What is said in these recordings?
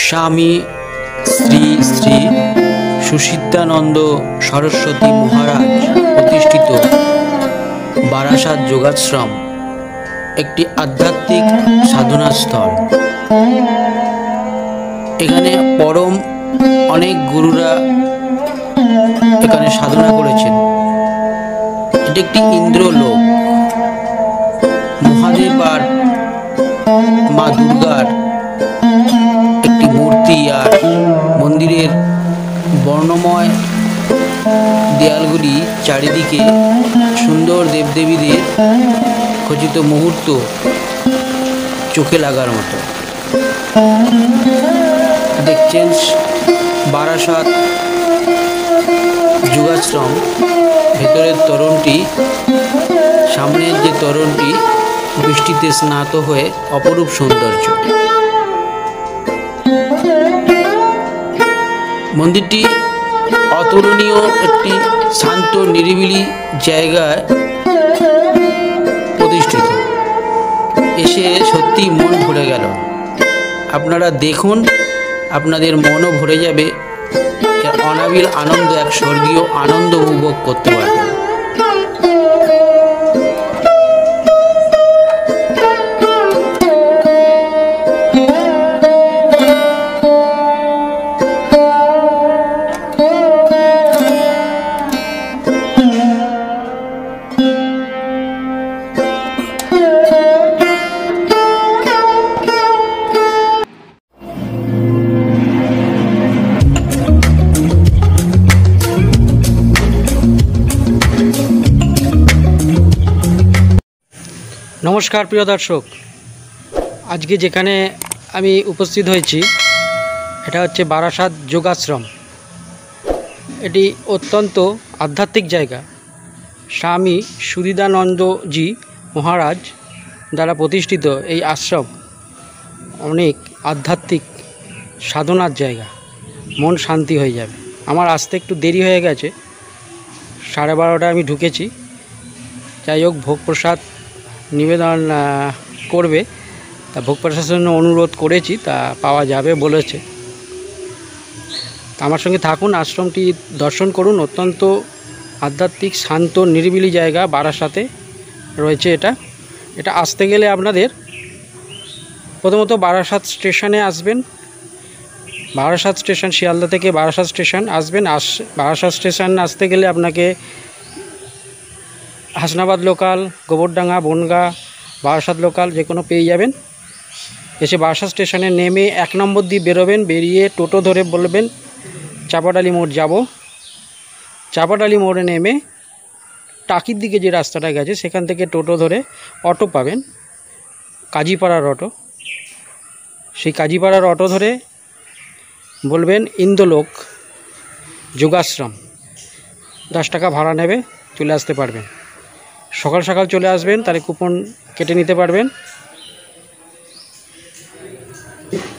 স্বামী শ্রী শ্রী সুসিদ্ধানন্দ সরস্বতী মহারাজ প্রতিষ্ঠিত বারাসাত যোগাশ্রম একটি আধ্যাত্মিক সাধনাস্থল। এখানে পরম অনেক গুরুরা এখানে সাধনা করেছেন। এটি একটি ইন্দ্রলোক। মহাদেব আর মা দুর্গার একটি মূর্তি, আর মন্দিরের বর্ণময় দেয়ালগুলি চারিদিকে সুন্দর দেবদেবীদের খচিত মুহূর্ত চোখে লাগার মতো। দেখছেন বারাসাত যোগাশ্রম, ভেতরের তোরণটি, সামনের যে তোরণটি বৃষ্টিতে স্নাত হয়ে অপরূপ সৌন্দর্য। মন্দিরটি অতুলনীয় একটি শান্ত নিরিবিলি জায়গায় প্রতিষ্ঠিত। এসে সত্যি মন ভরে গেল। আপনারা দেখুন, আপনাদের মনও ভরে যাবে। এর অনাবিল আনন্দ, এক স্বর্গীয় আনন্দ উপভোগ করতে পারবেন। নমস্কার প্রিয় দর্শক, আজকে যেখানে আমি উপস্থিত হয়েছি এটা হচ্ছে বারাসাত যোগাশ্রম। এটি অত্যন্ত আধ্যাত্মিক জায়গা। স্বামী সুধীদানন্দজি মহারাজ দ্বারা প্রতিষ্ঠিত এই আশ্রম অনেক আধ্যাত্মিক সাধনার জায়গা। মন শান্তি হয়ে যাবে। আমার আসতে একটু দেরি হয়ে গেছে, 12:30 আমি ঢুকেছি। যাই হোক, ভোগ প্রসাদ নিবেদন করবে, তা ভোগ প্রসাদের জন্য অনুরোধ করেছি, তা পাওয়া যাবে বলেছে। আমার সঙ্গে থাকুন, আশ্রমটি দর্শন করুন। অত্যন্ত আধ্যাত্মিক শান্ত নিরিবিলি জায়গা বারাসাতে রয়েছে এটা আসতে গেলে আপনাদের প্রথমত বারাসাত স্টেশনে আসবেন। বারাসাত স্টেশন, শিয়ালদা থেকে বারাসাত স্টেশন আসবেন। বারাসাত স্টেশন আসতে গেলে আপনাকে হাসনাবাদ লোকাল, গোবরডাঙ্গা, বনগাঁ, বারাসাত লোকাল যে কোনো পেয়ে যাবেন। এসে বারাসাত স্টেশনে নেমে 1 নম্বর দিয়ে বেরোবেন। বেরিয়ে টোটো ধরে বলবেন চাপাডালি মোড় যাব। চাপাডালি মোড়ে নেমে টাকির দিকে যে রাস্তাটা গেছে সেখান থেকে টোটো ধরে অটো পাবেন, কাজীপাড়ার অটো। সেই কাজীপাড়ার অটো ধরে বলবেন ইন্দ্রলোক যোগাশ্রম, 10 টাকা ভাড়া নেবে, চলে আসতে পারবেন। সকাল সকাল চলে আসবেন, তাহলে কুপন কেটে নিতে পারবেন।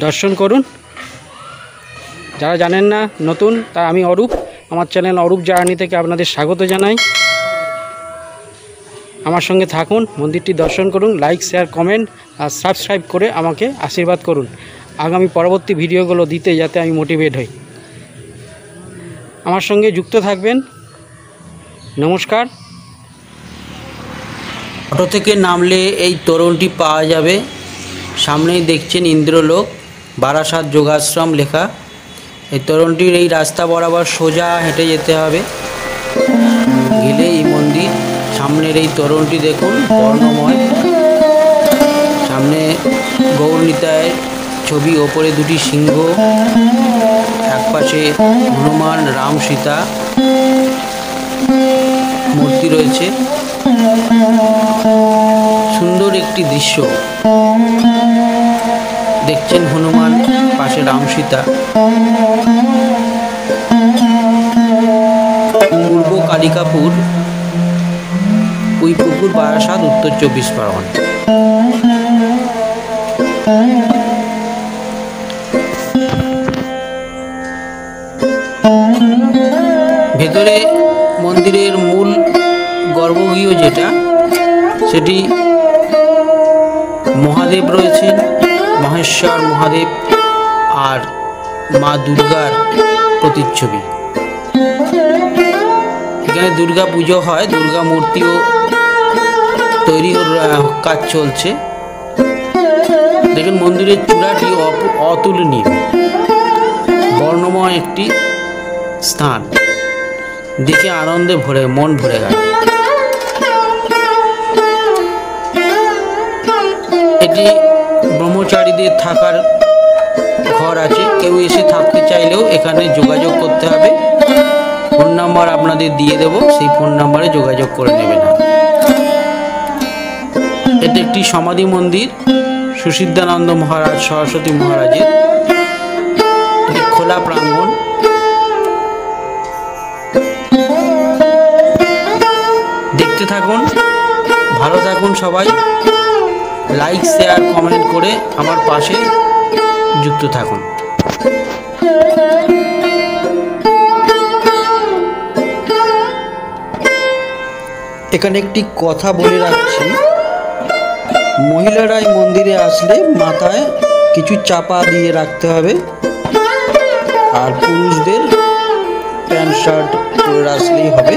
দর্শন করুন। যারা জানেন না, নতুন, তা আমি অরূপ, আমার চ্যানেল অরূপ জার্নি থেকে আপনাদের স্বাগত জানাই। আমার সঙ্গে থাকুন, মন্দিরটি দর্শন করুন, লাইক, শেয়ার, কমেন্ট আর সাবস্ক্রাইব করে আমাকে আশীর্বাদ করুন আগামী পরবর্তী ভিডিওগুলো দিতে, যাতে আমি মোটিভেট হই। আমার সঙ্গে যুক্ত থাকবেন। নমস্কার। অটো থেকে নামলে এই তোরণটি পাওয়া যাবে। সামনেই দেখছেন ইন্দ্রলোক বারাসাত যোগাশ্রম লেখা। এই তোরণটির এই রাস্তা বরাবর সোজা হেঁটে যেতে হবে, গেলে এই মন্দির। সামনের এই তোরণটি দেখুন, বর্ণময়। সামনে গৌরনীতায়ের ছবি, ওপরে 2টি সিংহ, একপাশে হনুমান, রাম, সীতা মূর্তি রয়েছে। সুন্দর একটি দৃশ্য দেখছেন, হনুমান, পাশে রাম, সীতা। পূর্ব কালিকাপুর, কুইপুকুর, বারাসাত, উত্তর 24 পরগনা। ভেতরে মন্দিরের মূল গর্ভগৃহ যেটা, সেটি মহাদেব রয়েছেন, মহেশ্বর মহাদেব আর মা দুর্গার প্রতিচ্ছবি। এখানে দুর্গা পুজো হয়, দুর্গা মূর্তিও তৈরির কাজ চলছে। দেখুন মন্দিরের চূড়াটি অতুলনীয়, বর্ণময় একটি স্থান, দেখে আনন্দে মন ভরে গেল। এটি ব্রহ্মচারীদের থাকার ঘর আছে, কেউ এসে থাকতে চাইলেও এখানে যোগাযোগ করতে হবে। ফোন নাম্বার আপনাদের দিয়ে দেব, সেই ফোন নাম্বারে যোগাযোগ করে নেবেন। এটি একটি সমাধি মন্দির সুসিদ্ধানন্দ মহারাজ, সরস্বতী মহারাজের। এটি খোলা প্রাঙ্গণ। দেখতে থাকুন, ভালো থাকুন সবাই। লাইক, শেয়ার, কমেন্ট করে আমার পাশে যুক্ত থাকুন। এখানে একটি কথা বলে রাখছি, মহিলারাই মন্দিরে আসলে মাথায় কিছু চাপা দিয়ে রাখতে হবে, আর পুরুষদের প্যান্ট শার্ট পরে আসলেই হবে।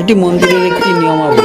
এটি মন্দিরের একটি নিয়মাবলী।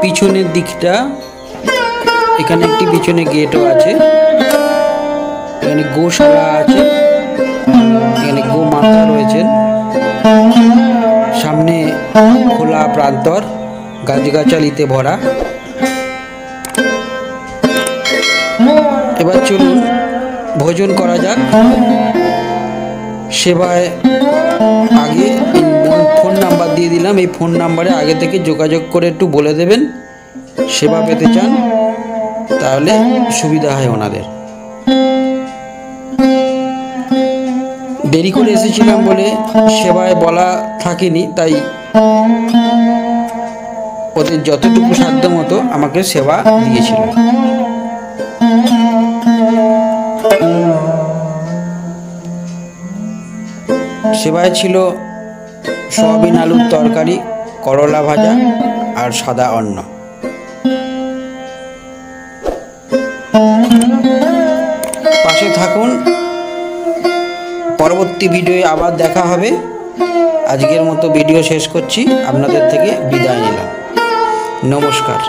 পিছনের দিকটা এখানে একটি পিছনে গেটও আছে, এখানে গোশালা আছে, এখানে গো মাতা রয়েছেন, সামনে খোলা প্রান্তর গাছগাছালিতে ভরা। এবার চলুন ভোজন করা যাক। সেবায় আগে দিয়ে দিলাম। এই ফোন নাম্বারে আগে থেকে যোগাযোগ করে একটু বলে দেবেন সেবা পেতে চান, তাহলে সুবিধা হয় ওনাদের। দেরি করে এসেছিলাম বলে সেবায় বলা থাকেনি, তাই ওদের যতটুকু সাধ্য মতো আমাকে সেবা দিয়েছিল। সেবায় ছিল সয়াবিন আলুর তরকারি, করলা ভাজা আর সাদা অন্ন। পাশে থাকুন, পরবর্তী ভিডিওয়ে আবার দেখা হবে। আজকের মতো ভিডিও শেষ করছি, আপনাদের থেকে বিদায় নিলাম। নমস্কার।